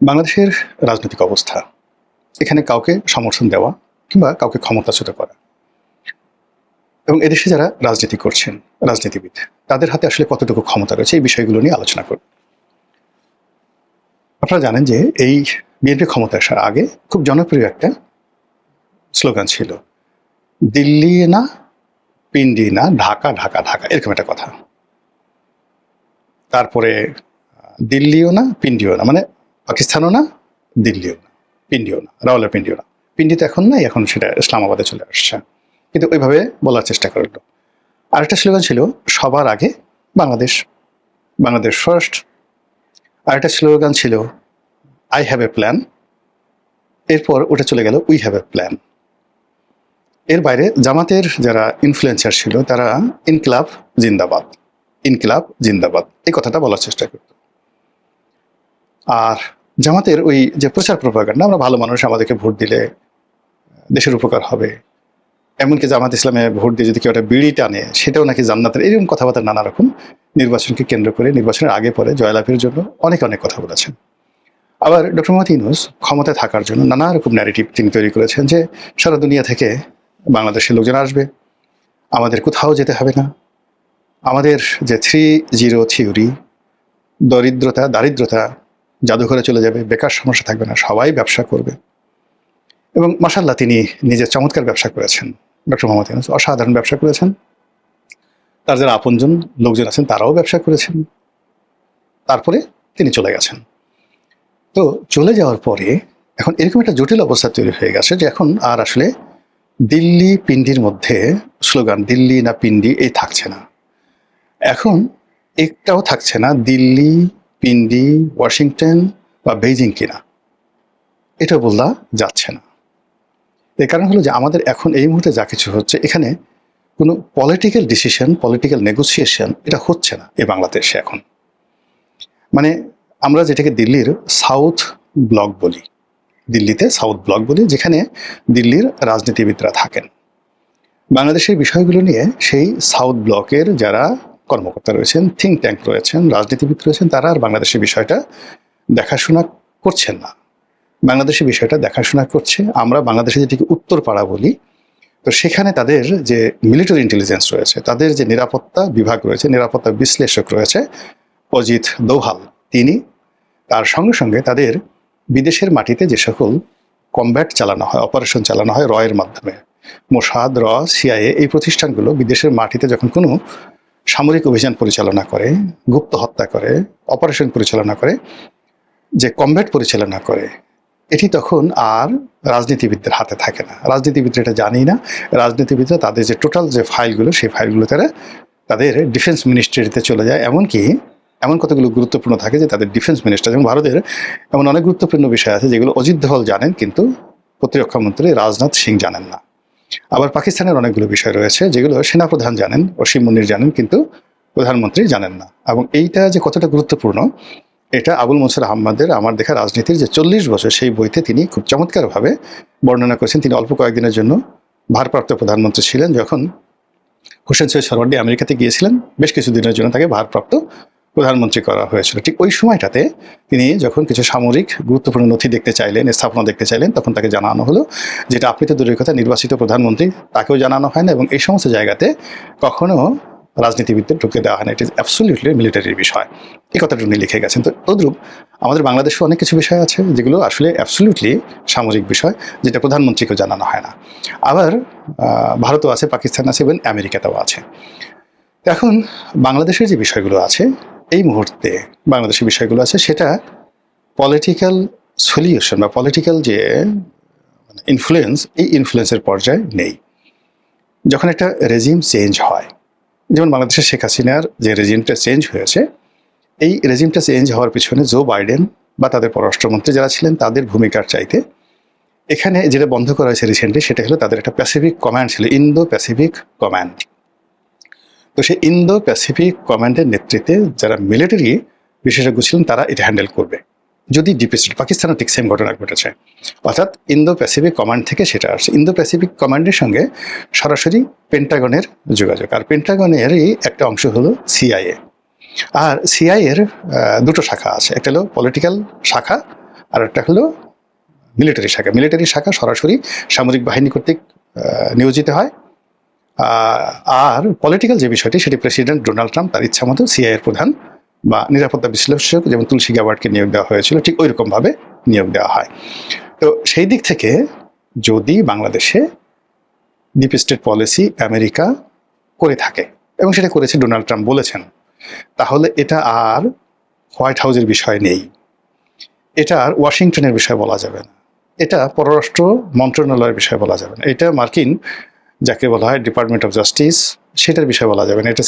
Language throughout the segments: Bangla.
বাংলাদেশের রাজনৈতিক অবস্থা, এখানে কাউকে সমর্থন দেওয়া কিংবা কাউকে ক্ষমতাচ্যুত করা এবং এদেশে যারা রাজনীতি করছেন, রাজনীতিবিদ, তাদের হাতে আসলে কতটুকু ক্ষমতা রয়েছে এই বিষয়গুলো নিয়ে আলোচনা করব। আপনারা জানেন যে এই বিএনপি ক্ষমতা আসার আগে খুব জনপ্রিয় একটা স্লোগান ছিল, দিল্লি না পিন্ডি না, ঢাকা ঢাকা ঢাকা, এরকম একটা কথা। তারপরে দিল্লিও না পিন্ডিও না, মানে পাকিস্তানও না, দিল্লিও না, পিন্ডিও না, রাওয়ালা পিন্ডিও না। পিন্ডি তো এখন নাই, এখন সেটা ইসলামাবাদে চলে আসছে, কিন্তু ওইভাবে বলার চেষ্টা করলো। আরেকটা স্লোগান ছিল, সবার আগে বাংলাদেশ, বাংলাদেশ ফার্স্ট। আরেকটা স্লোগান ছিল, আই হ্যাভ এ প্ল্যান। এরপর ওটা চলে গেল, উই হ্যাভ এ প্ল্যান। এর বাইরে জামাতের যারা ইনফ্লুয়েন্সার ছিল তারা ইনকিলাব জিন্দাবাদ, ইনকিলাব জিন্দাবাদ এই কথাটা বলার চেষ্টা করত। আর জামাতের ওই যে প্রচার প্রপাগান্ডা, আমরা ভালো মানুষ, আমাদেরকে ভোট দিলে দেশের উপকার হবে, এমনকি জামাত ইসলামে ভোট দিয়ে যদি কেউ একটা বিড়ি টানে সেটাও নাকি জান্নাতের, এরকম কথাবার্তা নানা রকম নির্বাচনকে কেন্দ্র করে, নির্বাচনের আগে পরে জয়লাভের জন্য অনেক অনেক কথা বলেছেন। আবার ডক্টর মোহাম্মদ ইউনূস ক্ষমতায় থাকার জন্য নানা রকম ন্যারেটিভ তিনি তৈরি করেছেন, যে সারা দুনিয়া থেকে বাংলাদেশের লোকজন আসবে, আমাদের কোথাও যেতে হবে না, আমাদের যে 3-0 থিওরি, দারিদ্রতা জাদুঘরে চলে যাবে, বেকার সমস্যা থাকবে না, সবাই ব্যবসা করবে। এবং মাশাআল্লাহ তিনি নিজের চমৎকার ব্যবসা করেছেন। ডক্টর মোহাম্মদ ইউনূস অসাধারণ ব্যবসা করেছেন, তার যারা আপনজন লোকজন আছেন তারাও ব্যবসা করেছেন। তারপরে তিনি চলে গেছেন। তো চলে যাওয়ার পরে এখন এরকম একটা জটিল অবস্থা তৈরি হয়ে গেছে যে এখন আর আসলে দিল্লি পিন্ডির মধ্যে স্লোগান দিল্লি না পিন্ডি এই থাকছে না। এখন একটাও থাকছে না দিল্লি, পিন্ডি, ওয়াশিংটন বা বেইজিং কিনা, এটা বলা যাচ্ছে না। এর কারণ হলো যে আমাদের এখন এই মুহূর্তে যা কিছু হচ্ছে, এখানে কোনো পলিটিক্যাল ডিসিশন, পলিটিক্যাল নেগোসিয়েশন এটা হচ্ছে না এই বাংলাদেশে এখন। মানে আমরা যেটাকে দিল্লির সাউথ ব্লক বলি, দিল্লিতে সাউথ ব্লক বলি, যেখানে দিল্লির রাজনীতিবিদরা থাকেন। বাংলাদেশের বিষয়গুলো নিয়ে সেই সাউথ ব্লকের যারা কর্মকর্তা রয়েছেন, থিঙ্ক ট্যাঙ্ক রয়েছেন, রাজনীতিবিদ রয়েছেন, তারা আর বাংলাদেশের বিষয়টা দেখাশোনা করছেন না। বাংলাদেশের বিষয়টা দেখাশোনা করছে, আমরা বাংলাদেশে যেটিকে উত্তরপাড়া বলি, তো সেখানে তাদের যে মিলিটারি ইন্টেলিজেন্স রয়েছে, তাদের যে নিরাপত্তা বিভাগ রয়েছে, নিরাপত্তা বিশ্লেষক রয়েছে অজিত দোভাল, তিনি তার সঙ্গে সঙ্গে তাদের বিদেশের মাটিতে যে সকল কমব্যাট চালানো হয়, অপারেশন চালানো হয় রয়ের মাধ্যমে, মোসাদ, সিআইএ, এই প্রতিষ্ঠানগুলো বিদেশের মাটিতে যখন কোনো সামরিক অভিযান পরিচালনা করে, গুপ্ত হত্যা করে, অপারেশন পরিচালনা করে, যে কমব্যাট পরিচালনা করে, এটি তখন আর রাজনীতিবিদদের হাতে থাকে না। রাজনীতিবিদরা এটা জানেই না। রাজনীতিবিদরা তাদের যে টোটাল যে ফাইলগুলো, সেই ফাইলগুলো তারা তাদের ডিফেন্স মিনিস্ট্রিতে চলে যায়। এমনকি এমন কতগুলো গুরুত্বপূর্ণ থাকে যে তাদের ডিফেন্স মিনিস্টার, যেমন ভারতের এমন অনেক গুরুত্বপূর্ণ বিষয় আছে যেগুলো অজিত দোভাল জানেন কিন্তু প্রতিরক্ষা মন্ত্রী রাজনাথ সিং জানেন না। আবার পাকিস্তানের অনেকগুলো বিষয় রয়েছে যেগুলো সেনাপ্রধান জানেন, অসীম মুনির জানেন, কিন্তু প্রধানমন্ত্রী জানেন না। এবং এইটা যে কতটা গুরুত্বপূর্ণ, এটা আবুল মনসুর আহমদের আমার দেখা রাজনীতির যে 40 বছর, সেই বইতে তিনি খুব চমৎকারভাবে বর্ণনা করেছেন। তিনি অল্প কয়েকদিনের জন্য ভারপ্রাপ্ত প্রধানমন্ত্রী ছিলেন, যখন হোসেন সৈয়দ সোহরাওয়ার্দী আমেরিকাতে গিয়েছিলেন, বেশ কিছুদিনের জন্য তাকে ভারপ্রাপ্ত প্রধানমন্ত্রী করা হয়েছিল। ঠিক ওই সময়টাতে তিনি যখন কিছু সামরিক গুরুত্বপূর্ণ নথি দেখতে চাইলেন, স্থাপনা দেখতে চাইলেন, তখন তাকে জানানো হলো যেটা আপনি তো দূরের কথা, নির্বাচিত প্রধানমন্ত্রী, তাকেও জানানো হয় না, এবং এই সমস্ত জায়গাতে কখনো রাজনীতিবিদদের ঢুকে দেওয়া হয় না। ইট ইজ অ্যাবসলিউটলি মিলিটারির বিষয়, এই কথাটা উনি লিখে গেছেন। তো তদ্রূপ আমাদের বাংলাদেশে অনেক কিছু বিষয় আছে যেগুলো আসলে অ্যাবসলিউটলি সামরিক বিষয়, যেটা প্রধানমন্ত্রীকেও জানানো হয় না। আবার ভারতও আছে, পাকিস্তান আছে, এবং আমেরিকাতেও আছে। এখন বাংলাদেশের যে বিষয়গুলো আছে এই মুহূর্তে, বাংলাদেশের বিষয়গুলো আছে, সেটা পলিটিক্যাল সলিউশন বা পলিটিক্যাল যে ইনফ্লুয়েন্স, এই ইনফ্লুয়েন্সের পর্যায়ে নেই। যখন একটা রেজিম চেঞ্জ হয়, যেমন বাংলাদেশের শেখ হাসিনার যে রেজিমটা চেঞ্জ হয়েছে, এই রেজিমটা চেঞ্জ হওয়ার পিছনে জো বাইডেন বা তাদের পররাষ্ট্রমন্ত্রী যারা ছিলেন তাদের ভূমিকার চাইতে এখানে যেটা বন্ধ করা হয়েছে রিসেন্টলি, সেটা হলো তাদের একটা প্যাসিফিক কমান্ড ছিল, ইন্দো প্যাসিফিক কমান্ড। তো সেই ইন্দো প্যাসিফিক কমান্ডের নেতৃত্বে যারা মিলিটারি বিশেষজ্ঞ ছিলেন তারা এটা হ্যান্ডেল করবে। যদি ডিপ স্টেট, পাকিস্তানের ঠিক সেম ঘটনা ঘটেছে, অর্থাৎ ইন্দো প্যাসিফিক কমান্ড থেকে সেটা আসছে। ইন্দো প্যাসিফিক কমান্ডের সঙ্গে সরাসরি পেন্টাগনের যোগাযোগ, আর পেন্টাগনেরই একটা অংশ হলো সিআইএ। আর সিআইএর দুটো শাখা আছে, একটা হলো পলিটিক্যাল শাখা, আর একটা হলো মিলিটারি শাখা। মিলিটারি শাখা সরাসরি সামরিক বাহিনী কর্তৃক নিয়োজিত হয়। আর পলিটিক্যাল যে বিষয়টি, সেটি প্রেসিডেন্ট ডোনাল্ড ট্রাম্প তার ইচ্ছা মতো সিআইএর প্রধান বা নিরাপত্তা বিশ্লেষক যেমন তুলসী গ্যাবার্ডকে নিয়োগ দেওয়া হয়েছিল, ঠিক ওই রকমভাবে নিয়োগ দেওয়া হয়। তো সেই দিক থেকে যদি বাংলাদেশে ডিপ স্টেট পলিসি আমেরিকা করে থাকে, এবং সেটা করেছে, ডোনাল্ড ট্রাম্প বলেছেন, তাহলে এটা আর হোয়াইট হাউসের বিষয় নেই, এটা আর ওয়াশিংটনের বিষয় বলা যাবে না, এটা পররাষ্ট্র মন্ত্রণালয়ের বিষয় বলা যাবে না, এটা মার্কিন যাকে বলা হয় ডিপার্টমেন্ট অফ জাস্টিস, সেটার বিষয় বলা যাবে না, এটা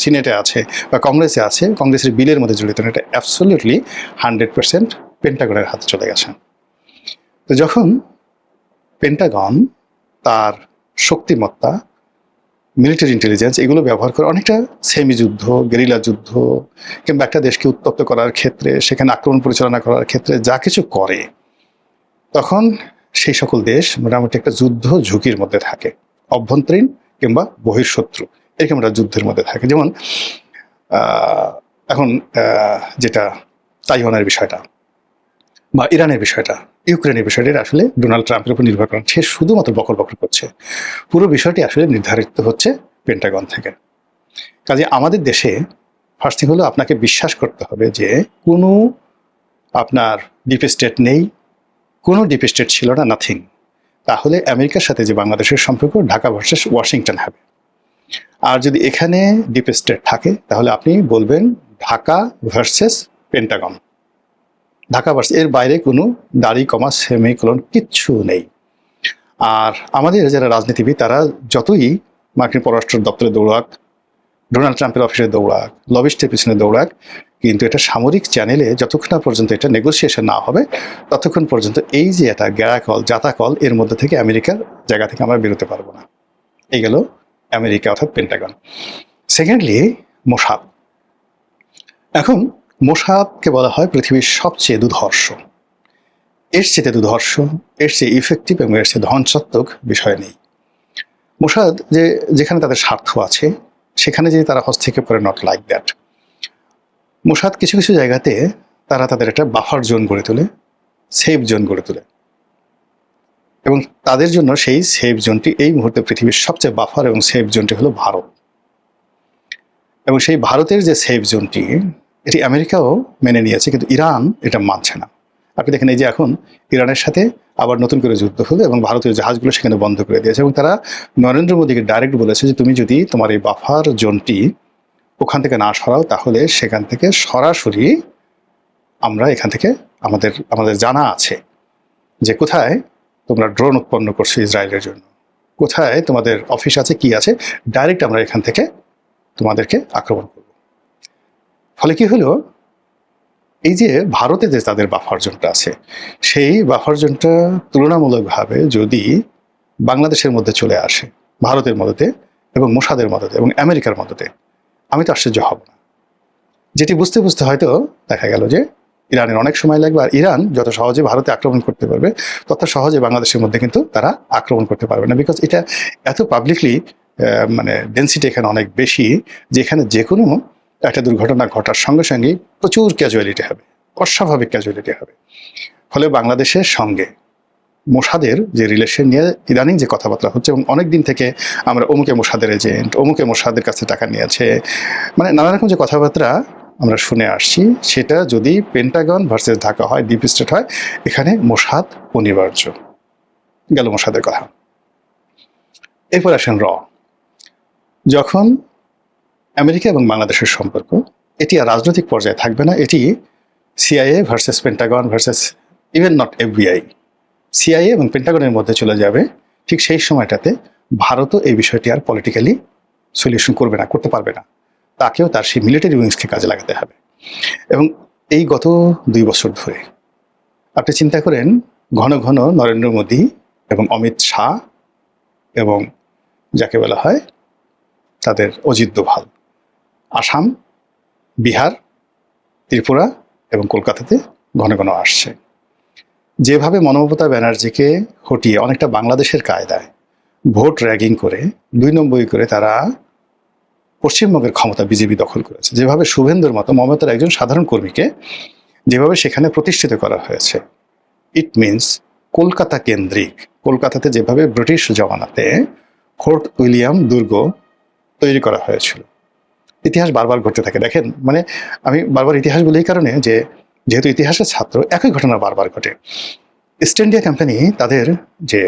সিনেটে আছে বা কংগ্রেসে আছে, কংগ্রেসের বিলের মধ্যে জড়িত না, এটা অ্যাবসলিউটলি 100% পেন্টাগনের হাতে চলে গেছে। তো যখন পেন্টাগন তার শক্তিমত্তা, মিলিটারি ইন্টেলিজেন্স এগুলো ব্যবহার করে অনেকটা সেমি যুদ্ধ, গেরিলা যুদ্ধ কিংবা একটা দেশকে উত্তপ্ত করার ক্ষেত্রে, সেখানে আক্রমণ পরিচালনা করার ক্ষেত্রে যা কিছু করে, তখন সেই সকল দেশ মোটামুটি একটা যুদ্ধ ঝুঁকির মধ্যে থাকে, অভ্যন্তরীণ কিংবা বহির্শত্রু এরকম একটা যুদ্ধের মধ্যে থাকে। যেমন এখন যেটা তাইওয়ানের বিষয়টা বা ইরানের বিষয়টা, ইউক্রেনের বিষয়টা, আসলে ডোনাল্ড ট্রাম্পের উপর নির্ভর করে, সে শুধুমাত্র বকর বকর করছে, পুরো বিষয়টি আসলে নির্ধারিত হচ্ছে পেন্টাগন থেকে। কাজে আমাদের দেশে ফার্স্ট থিং হলো আপনাকে বিশ্বাস করতে হবে যে কোনো আপনার ডিপ স্টেট নেই, কোনো ডিপ স্টেট ছিল না, নাথিং। তাহলে আমেরিকার সাথে যে বাংলাদেশের সম্পর্ক ঢাকা ভার্সেস ওয়াশিংটন হবে। আর যদি এখানে ডিপ স্টেট থাকে তাহলে আপনি বলবেন Dhaka versus Pentagon, Dhaka versus, এর বাইরে কোনো দাড়ি কমা সেমিকোলন কিচ্ছু নেই। আর আমাদের যারা রাজনীতিবিদ তারা যতই মার্কিন পররাষ্ট্র দপ্তরে দৌড়াক, ডোনাল্ড ট্রাম্পের অফিসে দৌড়াক, লবিস্টের পিছনে দৌড়াক, কিন্তু এটা সামরিক চ্যানেলে যতক্ষণ না পর্যন্ত এটা নেগোসিয়েশন না হবে, ততক্ষণ পর্যন্ত এই যে এটা গ্যারাকল জাতাকল, এর মধ্যে থেকে আমেরিকার জায়গা থেকে আমরা বেরোতে পারবো না। এই গেল আমেরিকা অর্থাৎ পেন্টাগন। Secondly Mossad. এখন মোসাদকে বলা হয় পৃথিবীর সবচেয়ে দুর্ধর্ষ, এর চেয়ে দুর্ধর্ষ, এর চেয়ে ইফেক্টিভ এবং এর চেয়ে ধ্বংসাত্মক বিষয় নেই। মোসাদ যেখানে তাদের স্বার্থ আছে সেখানে যদি তারা হস্তক্ষেপ করে, নট লাইক দ্যাট। মোসাদ কিছু কিছু জায়গাতে তারা তাদের একটা বাফার জোন গড়ে তোলে, সেফ জোন গড়ে তোলে, এবং তাদের জন্য সেই সেফ জোনটি এই মুহূর্তে পৃথিবীর সবচেয়ে বাফার এবং সেফ জোনটি হলো ভারত। এবং সেই ভারতের যে সেফ জোনটি, এটি আমেরিকাও মেনে নিয়েছে, কিন্তু ইরান এটা মানছে না। আপনি দেখেন এই যে এখন ইরানের সাথে আবার নতুন করে যুদ্ধ হলো এবং ভারতীয় জাহাজগুলো সেখানে বন্ধ করে দিয়েছে, এবং তারা নরেন্দ্র মোদীকে ডাইরেক্ট বলেছে যে তুমি যদি তোমার এই বাফার জোনটি ওখান থেকে না সরাও, তাহলে সেখান থেকে সরাসরি আমরা এখান থেকে আমাদের জানা আছে যে কোথায় তোমরা ড্রোন উৎপন্ন করছো ইসরায়েলের জন্য, কোথায় তোমাদের অফিস আছে, কি আছে, ডাইরেক্ট আমরা এখান থেকে তোমাদেরকে আক্রমণ করব। ফলে কি হলো, এই যে ভারতে যে তাদের বাফার জোনটা আছে, সেই বাফার জোনটা তুলনামূলকভাবে যদি বাংলাদেশের মধ্যে চলে আসে, ভারতের মদতে এবং মোসাদের মদতে এবং আমেরিকার মদতে, আমি তো আশ্চর্য হব না। যেটি বুঝতে বুঝতে হয়তো দেখা গেল যে ইরানের অনেক সময় লাগবে, আর ইরান যত সহজে ভারতে আক্রমণ করতে পারবে তত সহজে বাংলাদেশের মধ্যে কিন্তু তারা আক্রমণ করতে পারবে না, বিকজ এটা এত পাবলিকলি মানে ডেন্সিটি এখানে অনেক বেশি, যেখানে যে কোনো একটা দুর্ঘটনা ঘটার সঙ্গে সঙ্গেই প্রচুর ক্যাজুয়ালিটি হবে, অস্বাভাবিক ক্যাজুয়ালিটি হবে। ফলে বাংলাদেশের সঙ্গে মোসাদের যে রিলেশন নিয়ে ইদানিং যে কথাবার্তা হচ্ছে, এবং অনেক দিন থেকে আমরা অমুকে মোসাদের এজেন্ট, অমুকে মোসাদের কাছে টাকা নিয়েছে, মানে নানা রকম যে কথাবার্তা আমরা শুনে আসছি, সেটা যদি পেন্টাগন ভার্সেস ঢাকা হয়, ডিপ স্টেট হয়, এখানে মোসাদ অনিবার্য। গেল মোসাদের কথা। এরপর আসেন যখন আমেরিকা এবং বাংলাদেশের সম্পর্ক, এটি আর রাজনৈতিক পর্যায়ে থাকবে না, এটি CIA versus Pentagon versus even not FBI, CIA এবং পেন্টাগনের মধ্যে চলে যাবে। ঠিক সেই সময়টাতে ভারতও এই বিষয়টি আর পলিটিক্যালি সলিউশন করতে পারবে না, তাকেও তার সেই মিলিটারি উইংসকে কাজে লাগাতে হবে। এবং এই গত 2 বছর ধরে আপনি চিন্তা করেন, ঘন ঘন নরেন্দ্র মোদী এবং অমিত শাহ এবং যাকে বলা হয় তাদের অজিত দোভাল, আসাম, বিহার, ত্রিপুরা এবং কলকাতাতে ঘন ঘন আসছে। যেভাবে মমতা ব্যানার্জিকে হটিয়ে অনেকটা বাংলাদেশের কায়দায় ভোট র্যাগিং করে 2 নম্বরই করে তারা পশ্চিমবঙ্গের ক্ষমতা বিজেপি দখল করেছে, যেভাবে শুভেন্দুর মতো মমতার একজন সাধারণ কর্মীকে যেভাবে সেখানে প্রতিষ্ঠিত করা হয়েছে, ইট মিনস কলকাতা কেন্দ্রিক, কলকাতাতে যেভাবে ব্রিটিশ জমানাতে ফোর্ট উইলিয়াম দুর্গ তৈরি করা হয়েছিল। ইতিহাস বারবার ঘটতে থাকে। দেখেন, মানে আমি বারবার ইতিহাস বলি এই কারণে যে যেহেতু ইতিহাসের ছাত্র, একই ঘটনা বারবার ঘটে। ইস্ট ইন্ডিয়া কোম্পানি তাদের যে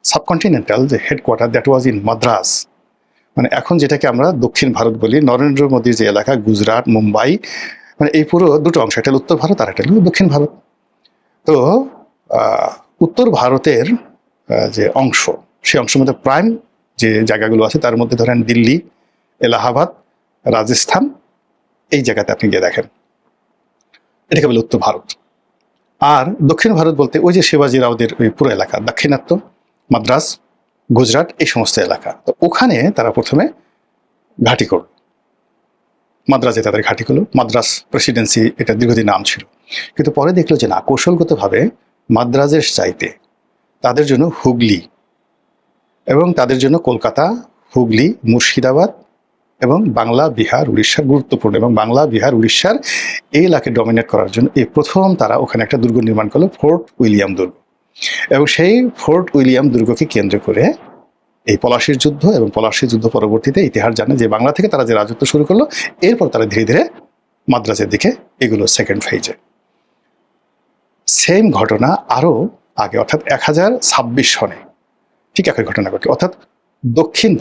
সাবকন্টিনেন্টাল যে headquarter, that was in Madras, মানে এখন যেটাকে আমরা দক্ষিণ ভারত বলি, নরেন্দ্র মোদীর যে এলাকা, গুজরাট, মুম্বাই, মানে এই পুরো দুটো অংশ, একটা হলো উত্তর ভারত আর একটা হলো দক্ষিণ ভারত। তো উত্তর ভারতের যে অংশ, সেই অংশের মধ্যে প্রাইম যে জায়গাগুলো আছে তার মধ্যে ধরেন দিল্লি, এলাহাবাদ, রাজস্থান, এই জায়গাতে আপনি গিয়ে দেখেন, এটাকে বলে উত্তর ভারত। আর দক্ষিণ ভারত বলতে ওই যে শিবাজি রাওদের ওই পুরো এলাকা, দাক্ষিণাত্য, মাদ্রাস, গুজরাট, এই সমস্ত এলাকা। তো ওখানে তারা প্রথমে ঘাঁটি করল, মাদ্রাজে তাদের ঘাঁটি করলো, মাদ্রাস প্রেসিডেন্সি এটা দীর্ঘদিন নাম ছিল। কিন্তু পরে দেখলো যে না, কৌশলগতভাবে মাদ্রাজের চাইতে তাদের জন্য হুগলি এবং তাদের জন্য কলকাতা, হুগলি, মুর্শিদাবাদ এবং বাংলা, বিহার, উড়িষ্যার গুরুত্বপূর্ণ, এবং বাংলা, বিহার, উড়িষ্যার এই এলাকায় ডমিনেট করার জন্য এই প্রথম তারা ওখানে একটা দুর্গ নির্মাণ করলো, ফোর্ট উইলিয়াম দুর্গ। এবং সেই ফোর্ট উইলিয়াম দুর্গকে কেন্দ্র করে এই পলাশীর যুদ্ধ, এবং পলাশীর যুদ্ধ পরবর্তীতে ইতিহাস জানে যে বাংলা থেকে তারা যে রাজত্ব শুরু করলো, এরপর তারা ধীরে ধীরে মাদ্রাজের দিকে এগুলো সেকেন্ড ফেজে। সেম ঘটনা আরও আগে, অর্থাৎ 1026 সনে ঠিক একই ঘটনা ঘটে। অর্থাৎ দক্ষিণ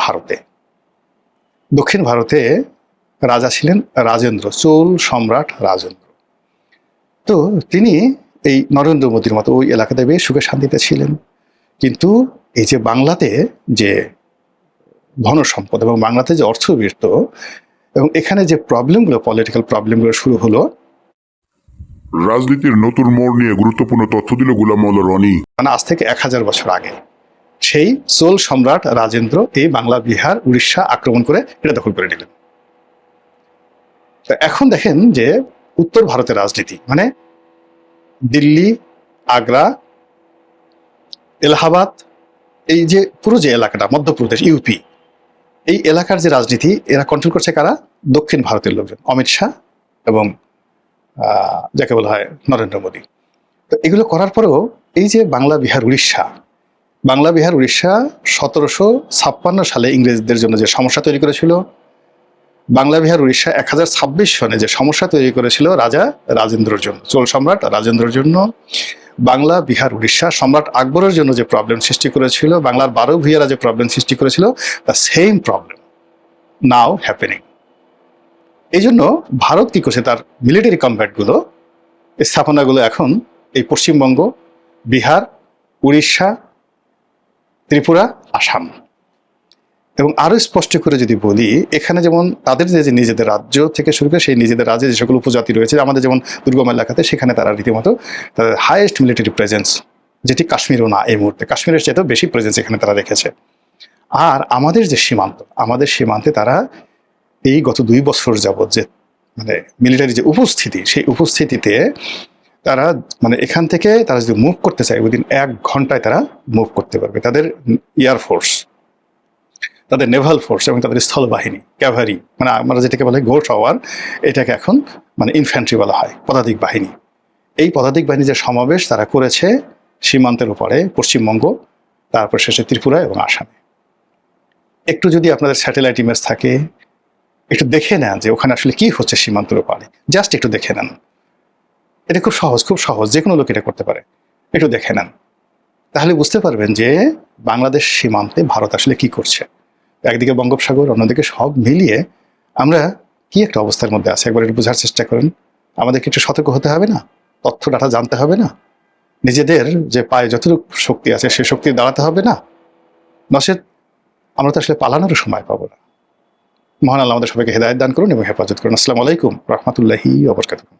ভারতে রাজা ছিলেন রাজেন্দ্র, চোল সম্রাট রাজেন্দ্র। তো তিনি এই নরেন্দ্র মোদীর মতো ওই এলাকাতে বেশ সুখে শান্তিতে ছিলেন। কিন্তু এই যে বাংলাতে যে ধন সম্পদ এবং বাংলাতে যে অর্থবৃত্ত এবং এখানে যে প্রবলেমগুলো, পলিটিক্যাল প্রবলেমগুলো শুরু হলো। রাজনীতির নতুন মোড় নিয়ে গুরুত্বপূর্ণ তথ্য দিল গোলাম মাওলা রনি। মানে আজ থেকে 1000 বছর আগে সেই চোল সম্রাট রাজেন্দ্র এই বাংলা, বিহার, উড়িষ্যা আক্রমণ করে এটা দখল করে নিলেন। এখন দেখেন যে উত্তর ভারতের রাজনীতি, মানে দিল্লি, আগ্রা, এলাহাবাদ, এই যে পুরো যে এলাকাটা, মধ্যপ্রদেশ, ইউপি, এই এলাকার যে রাজনীতি এরা কন্ট্রোল করছে কারা? দক্ষিণ ভারতের লোকজন, অমিত শাহ এবং যাকে বলা হয় নরেন্দ্র মোদী। তো এগুলো করার পরেও এই যে বাংলা, বিহার, উড়িষ্যা, 1756 সালে ইংরেজদের জন্য যে সমস্যা তৈরি করেছিল, বাংলা, বিহার, উড়িষ্যা 1026 সনে যে সমস্যা তৈরি করেছিল রাজা রাজেন্দ্রর জন্য, চোল সম্রাট রাজেন্দ্রর জন্য, বাংলা, বিহার, উড়িষ্যা সম্রাট আকবরের জন্য যে প্রবলেম সৃষ্টি করেছিল, বাংলার 12 ভূঁইয়ারা যে প্রবলেম সৃষ্টি করেছিল, the same problem now happening. এই জন্য ভারত কি করছে, তার মিলিটারি কম্ব্যাটগুলো, স্থাপনাগুলো এখন এই পশ্চিমবঙ্গ, বিহার, উড়িষ্যা, ত্রিপুরা, আসাম। এবং আরো স্পষ্ট করে যদি বলি, এখানে যেমন তাদের যে নিজেদের রাজ্য থেকে শুরু করে সেই নিজেদের রাজ্যে যে সকল উপজাতি রয়েছে, আমাদের যেমন দুর্গম এলাকাতে, সেখানে তারা রীতিমতো তাদের হাইয়েস্ট মিলিটারি প্রেজেন্স, যেটি কাশ্মীরও না এই মুহূর্তে, কাশ্মীরের চাইতেও বেশি প্রেজেন্স এখানে তারা রেখেছে। আর আমাদের যে সীমান্ত, আমাদের সীমান্তে তারা এই গত 2 বছর যাবৎ যে মানে মিলিটারি যে উপস্থিতি, সেই উপস্থিতিতে তারা মানে এখান থেকে তারা যদি মুভ করতে চায় উইদিন 1 ঘন্টায় তারা মুভ করতে পারবে। তাদের এয়ারফোর্স, তাদের নেভাল ফোর্স এবং তাদের স্থলবাহিনী, ক্যাভারি, মানে আমরা যেটাকে বলে গো টাওয়ার, এটাকে এখন মানে ইনফ্যান্ট্রি বলা হয়, পদাতিক বাহিনী। এই পদাতিক বাহিনী যে সমাবেশ তারা করেছে সীমান্তের উপরে, পশ্চিমবঙ্গ, তারপর শেষে ত্রিপুরা এবং আসামে। একটু যদি আপনাদের স্যাটেলাইট ইমেজ থাকে, একটু দেখে নেন যে ওখানে আসলে কি হচ্ছে সীমান্তের উপরে, জাস্ট একটু দেখে নেন। এটা খুব সহজ, যে কোনো লোক এটা করতে পারে, একটু দেখে নেন, তাহলে বুঝতে পারবেন যে বাংলাদেশ সীমান্তে ভারত আসলে কি করছে। একদিকে বঙ্গোপসাগর, অন্যদিকে সব মিলিয়ে আমরা কি একটা অবস্থার মধ্যে আছি, একবার একটু বোঝার চেষ্টা করেন। আমাদেরকে একটু সতর্ক হতে হবে না? তথ্য ডাটা জানতে হবে না? নিজেদের যে পায়ে যতটুকু শক্তি আছে সেই শক্তি দাঁড়াতে হবে না? নচেত আমরা তো আসলে পালানোরও সময় পাবো না। মহান আল্লাহ আমাদের সবাইকে হেদায়েত দান করুন এবং হেফাজত করুন। আসসালামু আলাইকুম রহমতুল্লাহি ওয়া বারাকাতুহু।